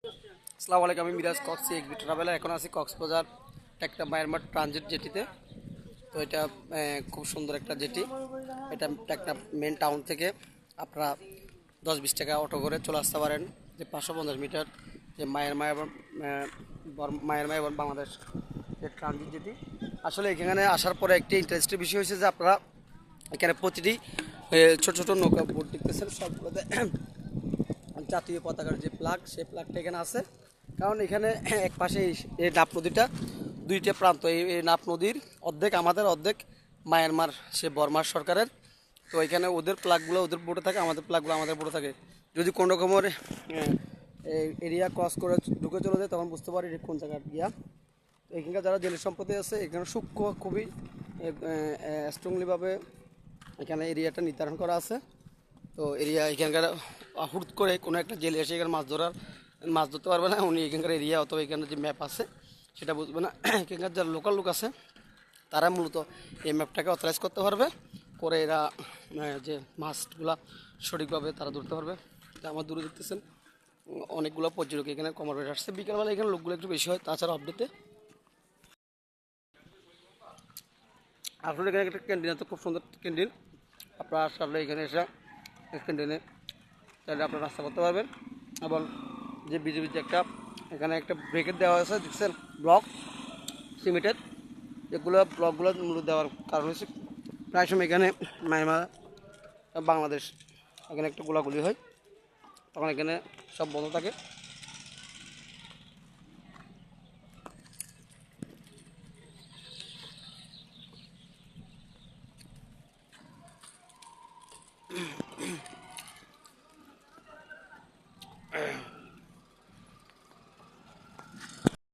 আসসালামু আলাইকুম, আমি মিরাজ কক্স এক্সবি ট্রাভেলার। এখন আছি কক্সবাজার একটা মায়ানমার ট্রানজিট জেটিতে। তো এটা খুব সুন্দর একটা জেটি। এটা একটা মেন টাউন থেকে আপনারা 10-20 টাকা অটো করে চলে আসতে পারেন। যে 550 মিটার যে মায়ানমার এবং মায়ানমার এবং বাংলাদেশ যে ট্রানজিট জেটি। আসলে এখানে আসার পরে একটি ইন্টারেস্টের বিষয় হয়েছে যে আপনারা এখানে প্রতিটি ছোট ছোট নৌকা বোট দেখতেছেন, সবগুলোতে জাতীয় পতাকার যে প্লাগ, সেই প্লাগটা এখানে আছে। কারণ এখানে এক পাশে এই নাপ নদীটা দুইটা প্রান্ত, এই নাপ নদীর অর্ধেক আমাদের, অর্ধেক মায়ানমার সে বর্মার সরকারের। তো এখানে ওদের প্লাগগুলো ওদের বোটে থাকে, আমাদের প্লাগগুলো আমাদের বোটে থাকে। যদি কোনো রকমের এরিয়া ক্রস করে ঢুকে চলে যায় তখন বুঝতে পারি কোন জায়গায় গিয়া। এখানকার যারা জেলে সম্পত্তি আছে এখানে সূক্ষ্ম খুবই স্ট্রংলিভাবে এখানে এরিয়াটা নির্ধারণ করা আছে। তো এরিয়া এখানকার হুট করে কোনো একটা জেলে এসে এখানে মাছ ধরতে পারবে না। উনি এখানকার এরিয়া অথবা এখানে যে ম্যাপ আছে সেটা বুঝবে না। এখানকার যারা লোকাল লোক আছে তারা মূলত এই ম্যাপটাকে অথরাইজ করতে পারবে, করে এরা যে মাছগুলা সঠিকভাবে তারা ধরতে পারবে। তা আমার দূরে দেখতেছেন অনেকগুলো পর্যটক এখানে কমার বেড়ে আসছে। বিকেলবেলা এখানে লোকগুলো একটু বেশি হয়। তাছাড়া আপডেটে আসলে এখানে একটা ক্যান্টিন আছে, খুব সুন্দর ক্যান্টিন। আপনারা আসলে এখানে এসে ক্যান্টিনে তাহলে আপনারা নাস্তা করতে পারবেন। এবং যে বিজেপির যে এখানে একটা ব্রেকেট দেওয়া হয়েছে দেখছেন, ব্লক সিমেন্টের, এগুলো ব্লকগুলো মূলত দেওয়ার কারণ হচ্ছে প্রায় সময় এখানে মায়ানমার বাংলাদেশ এখানে একটা গোলাগুলি হয়, তখন এখানে সব বন্ধ থাকে।